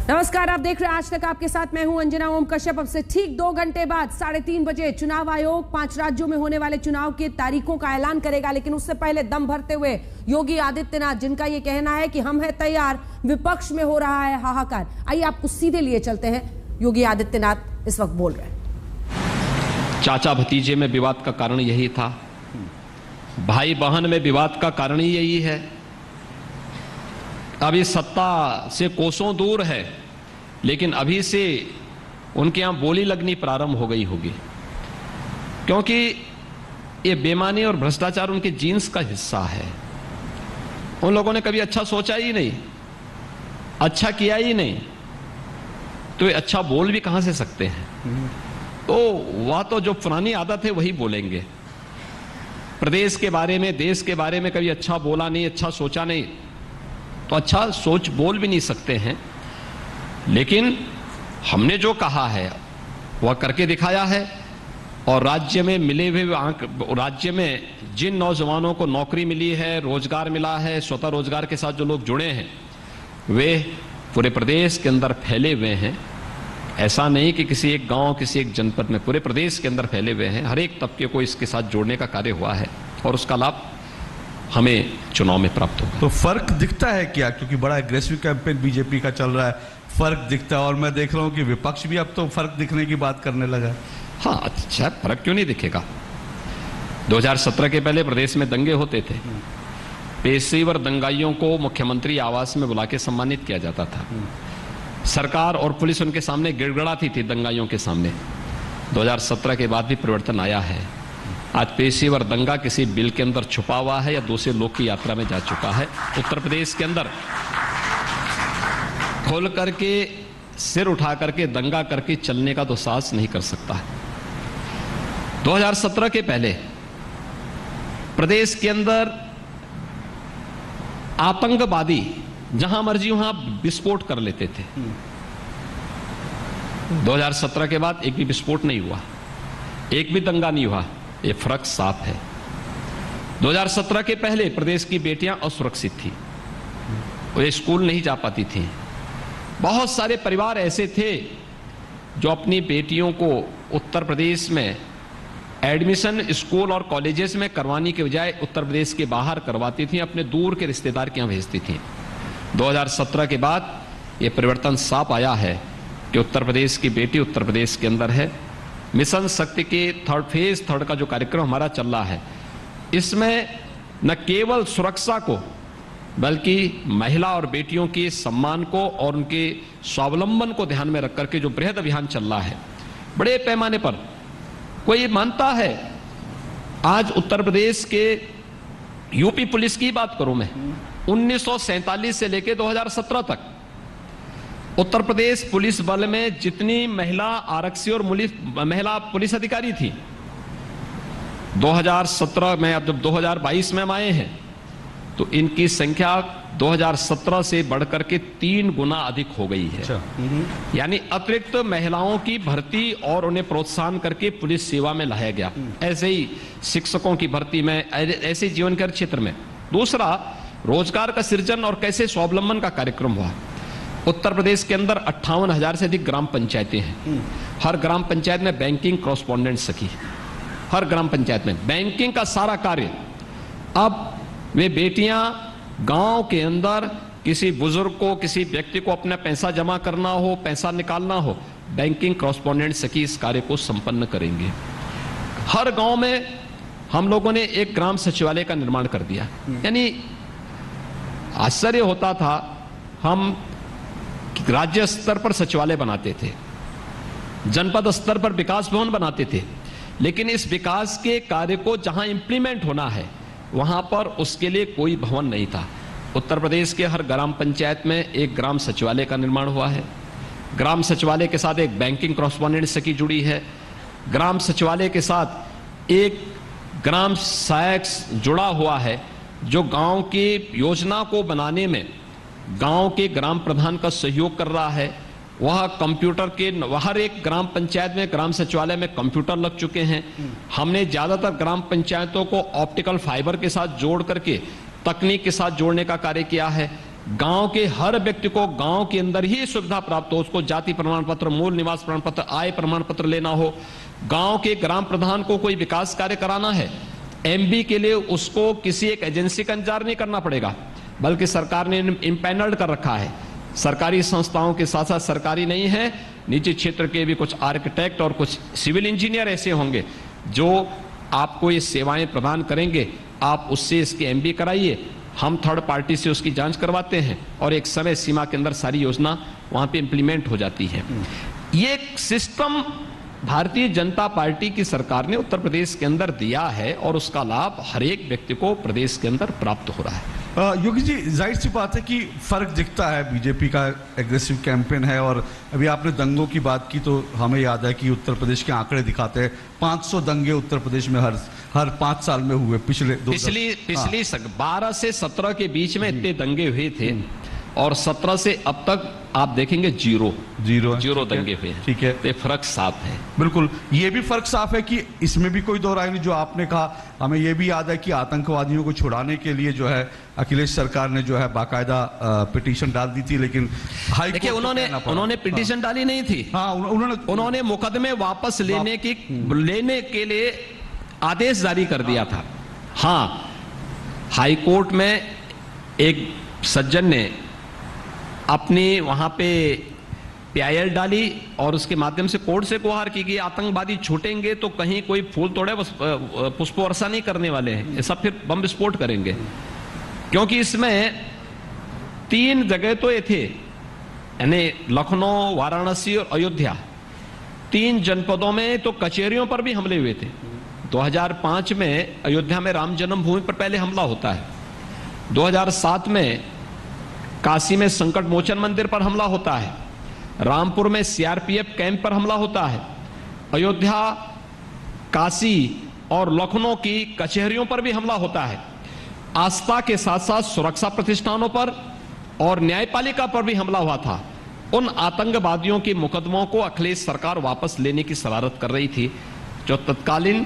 नमस्कार, आप देख रहे हैं आज तक आपके साथ मैं हूं अंजना ओम कश्यप। अब से ठीक 2 घंटे बाद 3:30 बजे चुनाव आयोग 5 राज्यों में होने वाले चुनाव की तारीखों का ऐलान करेगा, लेकिन उससे पहले दम भरते हुए योगी आदित्यनाथ, जिनका यह कहना है कि हम हैं तैयार, विपक्ष में हो रहा है हाहाकार। आइए आपको सीधे लिए चलते हैं। योगी आदित्यनाथ इस वक्त बोल रहे हैं। चाचा भतीजे में विवाद का कारण यही था, भाई बहन में विवाद का कारण ही यही है। अभी सत्ता से कोसों दूर है, लेकिन अभी से उनके यहां बोली लगनी प्रारंभ हो गई होगी, क्योंकि ये बेईमानी और भ्रष्टाचार उनके जीन्स का हिस्सा है। उन लोगों ने कभी अच्छा सोचा ही नहीं, अच्छा किया ही नहीं, तो ये अच्छा बोल भी कहां से सकते हैं? तो वह तो जो पुरानी आदत है वही बोलेंगे। प्रदेश के बारे में, देश के बारे में कभी अच्छा बोला नहीं, अच्छा सोचा नहीं, तो अच्छा सोच बोल भी नहीं सकते हैं। लेकिन हमने जो कहा है वह करके दिखाया है, और राज्य में मिले हुए राज्य में जिन नौजवानों को नौकरी मिली है, रोजगार मिला है, स्वतः रोजगार के साथ जो लोग जुड़े हैं, वे पूरे प्रदेश के अंदर फैले हुए हैं। ऐसा नहीं कि किसी एक गांव, किसी एक जनपद में, पूरे प्रदेश के अंदर फैले हुए हैं। हर एक तबके को इसके साथ जोड़ने का कार्य हुआ है, और उसका लाभ हमें चुनाव में प्राप्त होगा। तो फर्क दिखता है क्या? क्योंकि बड़ा एग्रेसिव कैंपेन बीजेपी का चल रहा है, फर्क दिखता है। और मैं देख रहा हूं कि विपक्ष भी अब तो फर्क दिखने की बात करने लगा है। हाँ, अच्छा, फर्क क्यों नहीं दिखेगा? 2017 के पहले प्रदेश में दंगे होते थे, पेशेवर दंगाइयों को मुख्यमंत्री आवास में बुला के सम्मानित किया जाता था। सरकार और पुलिस उनके सामने गिड़गिड़ाती थी दंगाइयों के सामने। 2017 के बाद भी परिवर्तन आया है। आज पेशेवर दंगा किसी बिल के अंदर छुपा हुआ है या दूसरे लोग की यात्रा में जा चुका है। उत्तर प्रदेश के अंदर खोल करके, सिर उठा करके, दंगा करके चलने का तो साहस नहीं कर सकता है। 2017 के पहले प्रदेश के अंदर आतंकवादी जहां मर्जी वहां विस्फोट कर लेते थे। 2017 के बाद एक भी विस्फोट नहीं हुआ, एक भी दंगा नहीं हुआ। ये फर्क साफ है। 2017 के पहले प्रदेश की बेटियां असुरक्षित थी, वे स्कूल नहीं जा पाती थी। बहुत सारे परिवार ऐसे थे जो अपनी बेटियों को उत्तर प्रदेश में एडमिशन स्कूल और कॉलेजेस में करवाने के बजाय उत्तर प्रदेश के बाहर करवाती थी, अपने दूर के रिश्तेदार के यहां भेजती थी। 2017 के बाद यह परिवर्तन साफ आया है कि उत्तर प्रदेश की बेटी उत्तर प्रदेश के अंदर है। मिशन शक्ति के थर्ड का जो कार्यक्रम हमारा चल रहा है, इसमें न केवल सुरक्षा को, बल्कि महिला और बेटियों के सम्मान को और उनके स्वावलंबन को ध्यान में रख करके जो बृहद अभियान चल रहा है, बड़े पैमाने पर कोई मानता है। आज उत्तर प्रदेश के यूपी पुलिस की बात करूं मैं, 1947 से लेकर 2017 तक उत्तर प्रदेश पुलिस बल में जितनी महिला आरक्षी और महिला पुलिस अधिकारी थी, 2017 में, अब जब 2022 में हम आए हैं, तो इनकी संख्या 2017 से बढ़कर के 3 गुना अधिक हो गई है। यानी अतिरिक्त महिलाओं की भर्ती और उन्हें प्रोत्साहन करके पुलिस सेवा में लाया गया। ऐसे ही शिक्षकों की भर्ती में, ऐसे जीवन के क्षेत्र में। दूसरा, रोजगार का सृजन और कैसे स्वावलंबन का कार्यक्रम हुआ। उत्तर प्रदेश के अंदर 58,000 से अधिक ग्राम पंचायतें हैं। हर ग्राम पंचायत में बैंकिंग कॉरेस्पॉन्डेंट सखी, हर ग्राम पंचायत में बैंकिंग का सारा कार्य। अब वे बेटियां गांव के अंदर किसी बुजुर्ग को, किसी व्यक्ति को अपना पैसा जमा करना हो, पैसा निकालना हो, बैंकिंग कॉरेस्पॉन्डेंट सखी इस कार्य को संपन्न करेंगे। हर गांव में हम लोगों ने एक ग्राम सचिवालय का निर्माण कर दिया। यानी आश्चर्य होता था, हम राज्य स्तर पर सचिवालय बनाते थे, जनपद स्तर पर विकास भवन बनाते थे, लेकिन इस विकास के कार्य को जहां इंप्लीमेंट होना है वहां पर उसके लिए कोई भवन नहीं था। उत्तर प्रदेश के हर ग्राम पंचायत में एक ग्राम सचिवालय का निर्माण हुआ है। ग्राम सचिवालय के साथ एक बैंकिंग कॉरेस्पॉन्डेंट सखी जुड़ी है। ग्राम सचिवालय के साथ एक ग्राम सहायक जुड़ा हुआ है, जो गांव की योजना को बनाने में गांव के ग्राम प्रधान का सहयोग कर रहा है। वह कंप्यूटर के, हर एक ग्राम पंचायत में, ग्राम सचिवालय में कंप्यूटर लग चुके हैं। हमने ज्यादातर ग्राम पंचायतों को ऑप्टिकल फाइबर के साथ जोड़ करके तकनीक के साथ जोड़ने का कार्य किया है। गांव के हर व्यक्ति को गांव के अंदर ही सुविधा प्राप्त हो, उसको जाति प्रमाण पत्र, मूल निवास प्रमाण पत्र, आय प्रमाण पत्र लेना हो, गांव के ग्राम प्रधान को कोई विकास कार्य कराना है, एमबी के लिए उसको किसी एक एजेंसी का इंतजार नहीं करना पड़ेगा, बल्कि सरकार ने इम्पैनल्ड कर रखा है। सरकारी संस्थाओं के साथ साथ सरकारी नहीं है, निजी क्षेत्र के भी कुछ आर्किटेक्ट और कुछ सिविल इंजीनियर ऐसे होंगे जो आपको ये सेवाएं प्रदान करेंगे। आप उससे इसके एमबी कराइए, हम थर्ड पार्टी से उसकी जांच करवाते हैं और एक समय सीमा के अंदर सारी योजना वहां पे इंप्लीमेंट हो जाती है। ये सिस्टम भारतीय जनता पार्टी की सरकार ने उत्तर प्रदेश के अंदर दिया है और उसका लाभ हर एक व्यक्ति को प्रदेश के अंदर प्राप्त हो रहा है। योगी जी, जाहिर सी बात है कि फर्क दिखता है, बीजेपी का एग्रेसिव कैंपेन है और अभी आपने दंगों की बात की तो हमें याद है कि उत्तर प्रदेश के आंकड़े दिखाते हैं 500 दंगे उत्तर प्रदेश में हर 5 साल में हुए। पिछली 12 से 17 के बीच में इतने दंगे हुए थे और 17 से अब तक आप देखेंगे जीरो दंगे हुए हैं। ठीक है, तो फर्क साफ है। बिल्कुल, ये भी फर्क साफ है कि इसमें भी कोई दो राय नहीं। जो आपने कहा, हमें ये भी याद है कि आतंकवादियों को छुड़ाने के लिए जो है अखिलेश सरकार ने जो है बाकायदा पिटीशन डाल दी थी, लेकिन देखिए उन्होंने पिटीशन डाली नहीं थी। उन्होंने मुकदमे वापस लेने के लिए आदेश जारी कर दिया था। हाँ, हाई कोर्ट में एक सज्जन ने अपनी वहां पे PIL डाली और उसके माध्यम से कोर्ट से गुहार की कि आतंकवादी छूटेंगे तो कहीं कोई फूल तोड़े, पुष्प वर्षा नहीं करने वाले हैं, ये सब फिर बम विस्फोट करेंगे। क्योंकि इसमें 3 जगह तो ये थे, यानी लखनऊ, वाराणसी और अयोध्या, 3 जनपदों में तो कचहरियों पर भी हमले हुए थे। 2005 में अयोध्या में राम जन्मभूमि पर पहले हमला होता है, 2007 में काशी में संकट मोचन मंदिर पर हमला होता है, रामपुर में CRPF कैंप पर हमला होता है, अयोध्या, काशी और लखनऊ की कचहरियों पर भी हमला होता है। आस्था के साथ साथ सुरक्षा प्रतिष्ठानों पर और न्यायपालिका पर भी हमला हुआ था। उन आतंकवादियों के मुकदमों को अखिलेश सरकार वापस लेने की शरारत कर रही थी, जो तत्कालीन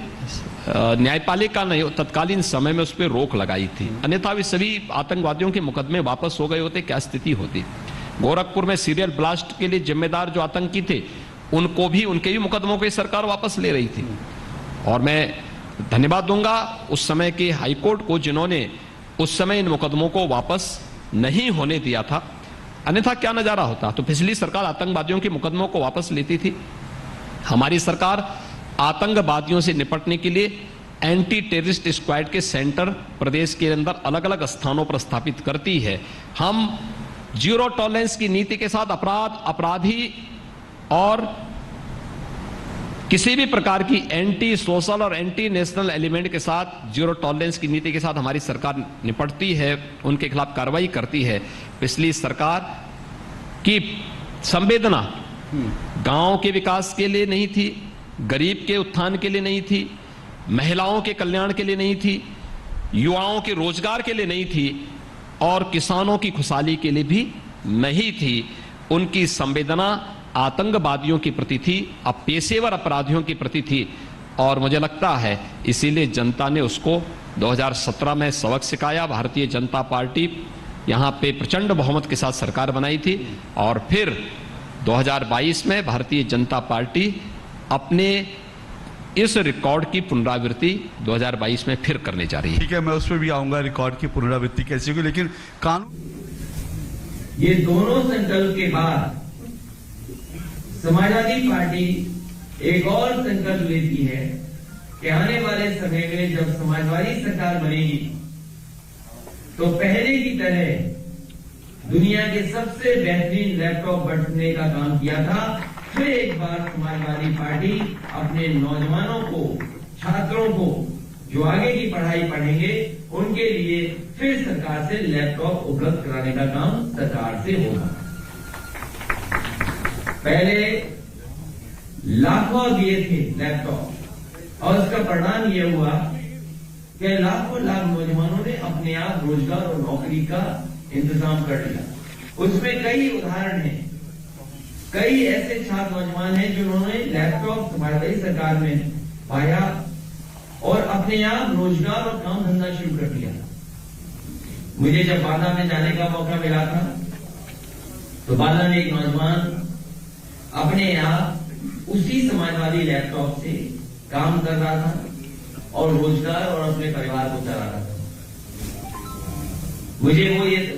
न्यायपालिका ने तत्कालीन समय में उस पर रोक लगाई थी। अन्यथा वे सभी आतंकवादियों के मुकदमे वापस हो गए होते, क्या स्थिति होती। गोरखपुर में सीरियल ब्लास्ट के लिए जिम्मेदार जो आतंकी थे, उनके भी मुकदमों को सरकार वापस ले रही थी। और मैं धन्यवाद दूंगा उस समय के हाईकोर्ट को, जिन्होंने उस समय इन मुकदमों को वापस नहीं होने दिया था, अन्यथा क्या नजारा होता। तो पिछली सरकार आतंकवादियों के मुकदमों को वापस लेती थी, हमारी सरकार आतंकवादियों से निपटने के लिए एंटी टेररिस्ट स्क्वाड के सेंटर प्रदेश के अंदर अलग अलग स्थानों पर स्थापित करती है। हम जीरो टॉलरेंस की नीति के साथ अपराधी और किसी भी प्रकार की एंटी सोशल और एंटी नेशनल एलिमेंट के साथ जीरो टॉलरेंस की नीति के साथ हमारी सरकार निपटती है, उनके खिलाफ कार्रवाई करती है। पिछली सरकार की संवेदना गांव के विकास के लिए नहीं थी, गरीब के उत्थान के लिए नहीं थी, महिलाओं के कल्याण के लिए नहीं थी, युवाओं के रोजगार के लिए नहीं थी और किसानों की खुशहाली के लिए भी नहीं थी। उनकी संवेदना आतंकवादियों के प्रति थी, अब पेशेवर अपराधियों के प्रति थी। और मुझे लगता है इसीलिए जनता ने उसको 2017 में सबक सिखाया। भारतीय जनता पार्टी यहां पे प्रचंड बहुमत के साथ सरकार बनाई थी और फिर 2022 में भारतीय जनता पार्टी अपने इस रिकॉर्ड की पुनरावृत्ति 2022 में फिर करने जा रही है। ठीक है, मैं उस पर भी आऊंगा, रिकॉर्ड की पुनरावृत्ति कैसी होगी, लेकिन कानून ये दोनों संकल्प के बाद समाजवादी पार्टी एक और संकल्प लेती है कि आने वाले समय में जब समाजवादी सरकार बनेगी तो पहले की तरह दुनिया के सबसे बेहतरीन लैपटॉप बांटने का काम किया था, फिर एक बार समाजवादी पार्टी अपने नौजवानों को, छात्रों को जो आगे की पढ़ाई पढ़ेंगे उनके लिए फिर सरकार से लैपटॉप उपलब्ध कराने का काम सरकार से होगा। पहले लाखों दिए थे लैपटॉप और उसका परिणाम यह हुआ कि लाखों लाख नौजवानों ने अपने आप रोजगार और नौकरी का इंतजाम कर लिया। उसमें कई उदाहरण हैं, कई ऐसे छात्र नौजवान हैं जिन्होंने लैपटॉप समाजवादी सरकार में पाया और अपने आप रोजगार और काम धंधा शुरू कर दिया। मुझे जब बांदा में जाने का मौका मिला था तो बांदा में एक नौजवान अपने आप उसी समाजवादी लैपटॉप से काम कर रहा था और रोजगार और अपने परिवार को चला रहा था। मुझे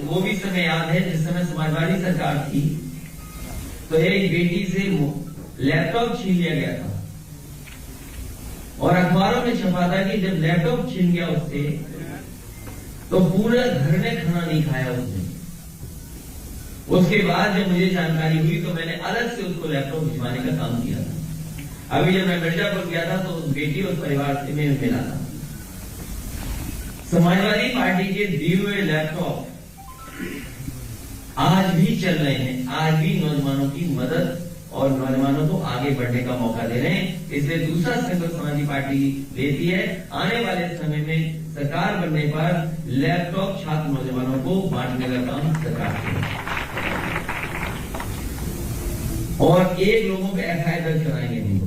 वो भी समय याद है जिस समय समाजवादी सरकार थी तो एक बेटी से लैपटॉप छीन लिया गया था और अखबारों में छपा था कि जब लैपटॉप छीन गया उससे तो पूरा घर ने खाना नहीं खाया उसने। उसके बाद जब मुझे जानकारी हुई तो मैंने अलग से उसको लैपटॉप भिजवाने का काम किया था। अभी जब मैं मिर्जापुर गया था तो उस बेटी और परिवार से मैं मिला था। समाजवादी पार्टी के दिए हुए लैपटॉप आज भी चल रहे हैं, आज भी नौजवानों की मदद और नौजवानों को आगे बढ़ने का मौका दे रहे हैं। इसलिए दूसरा संकल्प समाजवादी पार्टी लेती है, आने वाले समय में सरकार बनने पर लैपटॉप छात्र नौजवानों को बांटने का काम सरकार करेगी और एक लोगों पे एफआईआर दर्ज कराएंगे नहीं।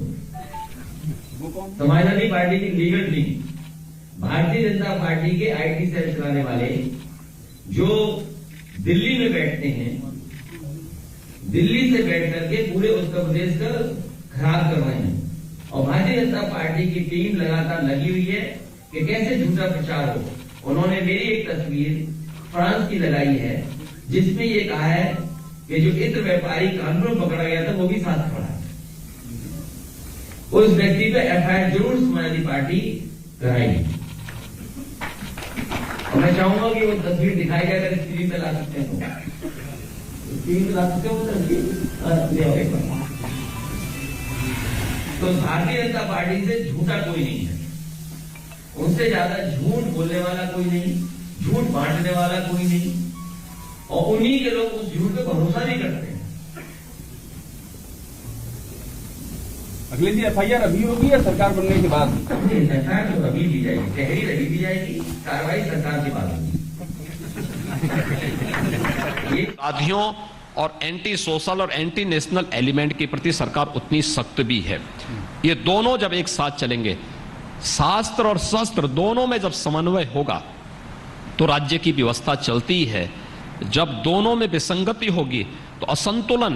समाजवादी पार्टी की legal team Bharatiya Janata party के आईटी सेल चलाने वाले जो दिल्ली में बैठते हैं, दिल्ली से बैठ करके पूरे उत्तर प्रदेश का खराब कर रहे हैं और भारतीय जनता पार्टी की टीम लगातार लगी हुई है कि कैसे झूठा प्रचार हो। उन्होंने मेरी एक तस्वीर फ्रांस की लगाई है जिसमें ये कहा है कि जो इत्र व्यापारी कानून पकड़ा गया था वो भी साथ खड़ा है। उस व्यक्ति पर एफआईआर जरूर समाजवादी पार्टी कराएगी और मैं चाहूंगा कि वो तस्वीर दिखाई जाए, अगर स्क्रीन पे ला सकते हैं तो स्क्रीन पे ला सकते हो तो भारतीय जनता पार्टी से झूठा कोई नहीं है, उनसे ज्यादा झूठ बोलने वाला कोई नहीं, झूठ बांटने वाला कोई नहीं और उन्हीं के लोग उस झूठ पे भरोसा नहीं करते हैं। अखिलेश जी, एफआईआर अभी होगी या सरकार बनने के बाद? एफआईआर तो अभी दी जाएगी, तहरीर अभी दी जाएगी, कार्रवाई सरकार के बाद होगी। अपराधियों और एंटी सोशल और एंटी नेशनल एलिमेंट के प्रति सरकार उतनी सख्त भी है। ये दोनों जब एक साथ चलेंगे, शास्त्र और शस्त्र दोनों में जब समन्वय होगा तो राज्य की व्यवस्था चलती है। जब दोनों में विसंगति होगी तो असंतुलन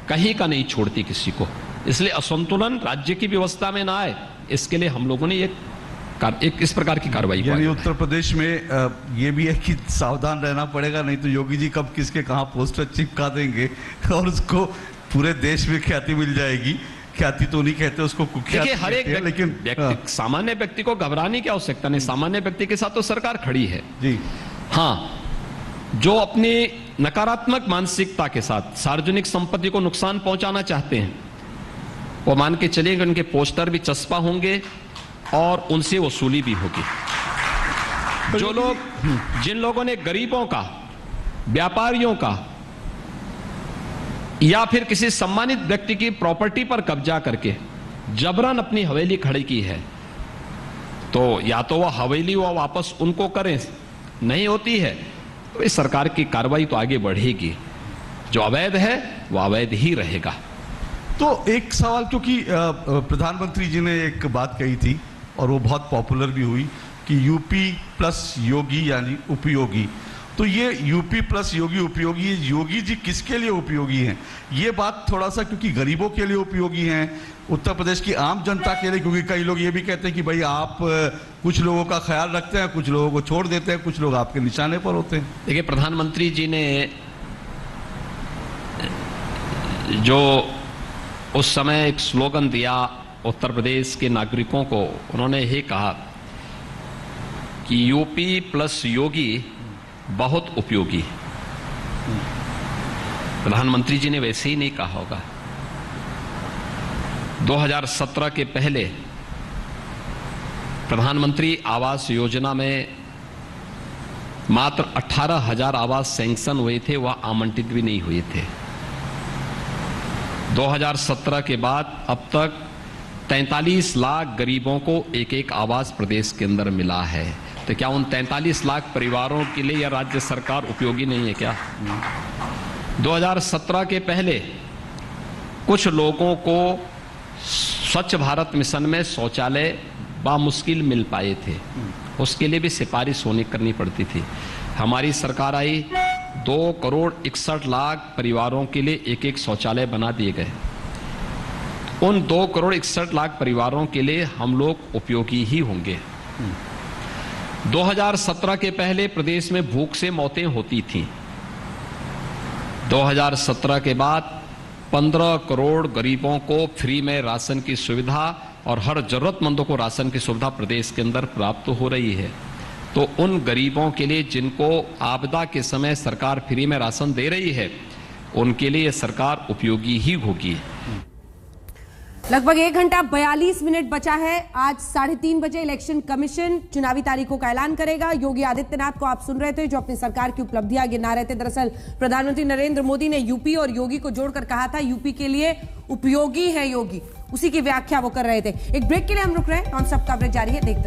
कहीं का नहीं छोड़ती किसी को। इसलिए असंतुलन राज्य की व्यवस्था में ना आए, इसके लिए हम लोगों ने एक इस प्रकार की कार्रवाई यानी उत्तर प्रदेश में ये भी है कि सावधान रहना पड़ेगा, नहीं तो योगी जी कब किसके कहां पोस्टर चिपका देंगे और उसको पूरे देश में ख्याति मिल जाएगी। ख्याति तो नहीं कहते उसको, कुख्याति हर एक लेकिन सामान्य व्यक्ति को घबराने की आवश्यकता नहीं, सामान्य व्यक्ति के साथ तो सरकार खड़ी है जी। हाँ, जो अपनी नकारात्मक मानसिकता के साथ सार्वजनिक संपत्ति को नुकसान पहुंचाना चाहते हैं वो मान के चलेंगे उनके पोस्टर भी चस्पा होंगे और उनसे वसूली भी होगी। जिन लोगों ने गरीबों का, व्यापारियों का या फिर किसी सम्मानित व्यक्ति की प्रॉपर्टी पर कब्जा करके जबरन अपनी हवेली खड़ी की है तो या तो वह हवेली वो वापस उनको करें, नहीं होती है तो इस सरकार की कार्रवाई तो आगे बढ़ेगी। जो अवैध है वो अवैध ही रहेगा। तो एक सवाल, क्योंकि प्रधानमंत्री जी ने एक बात कही थी और वो बहुत पॉपुलर भी हुई कि यूपी प्लस योगी यानी उपयोगी, तो ये यूपी प्लस योगी उपयोगी, ये योगी जी किसके लिए उपयोगी हैं? ये बात थोड़ा सा, क्योंकि गरीबों के लिए उपयोगी हैं, उत्तर प्रदेश की आम जनता के लिए, क्योंकि कई लोग ये भी कहते हैं कि भाई आप कुछ लोगों का ख्याल रखते हैं, कुछ लोगों को छोड़ देते हैं, कुछ लोग आपके निशाने पर होते हैं। देखिए, प्रधानमंत्री जी ने जो उस समय एक स्लोगन दिया उत्तर प्रदेश के नागरिकों को, उन्होंने ये कहा कि यूपी प्लस योगी बहुत उपयोगी। प्रधानमंत्री जी ने वैसे ही नहीं कहा होगा। 2017 के पहले प्रधानमंत्री आवास योजना में मात्र 18,000 आवास सैंक्शन हुए थे, वह आवंटित भी नहीं हुए थे। 2017 के बाद अब तक 43 लाख गरीबों को एक एक आवास प्रदेश के अंदर मिला है। तो क्या उन 43 लाख परिवारों के लिए यह राज्य सरकार उपयोगी नहीं है क्या? 2017 के पहले कुछ लोगों को स्वच्छ भारत मिशन में शौचालय बामुश्किल मिल पाए थे, उसके लिए भी सिफारिश करनी पड़ती थी। हमारी सरकार आई 2,61,00,000 परिवारों के लिए एक एक शौचालय बना दिए गए। उन 2,61,00,000 परिवारों के लिए हम लोग उपयोगी ही होंगे। 2017 के पहले प्रदेश में भूख से मौतें होती थीं। 2017 के बाद 15 करोड़ गरीबों को फ्री में राशन की सुविधा और हर जरूरतमंदों को राशन की सुविधा प्रदेश के अंदर प्राप्त हो रही है। तो उन गरीबों के लिए जिनको आपदा के समय सरकार फ्री में राशन दे रही है, उनके लिए सरकार उपयोगी ही होगी। लगभग 1 घंटा 42 मिनट बचा है। आज 3:30 बजे इलेक्शन कमीशन चुनावी तारीखों का ऐलान करेगा। योगी आदित्यनाथ को आप सुन रहे थे, जो अपनी सरकार की उपलब्धियां गिना रहे थे। दरअसल प्रधानमंत्री नरेंद्र मोदी ने यूपी और योगी को जोड़कर कहा था यूपी के लिए उपयोगी है योगी, उसी की व्याख्या वो कर रहे थे। एक ब्रेक के लिए हम रुक रहे हैं। नॉन स्टॉप कवरेज जारी है, देखते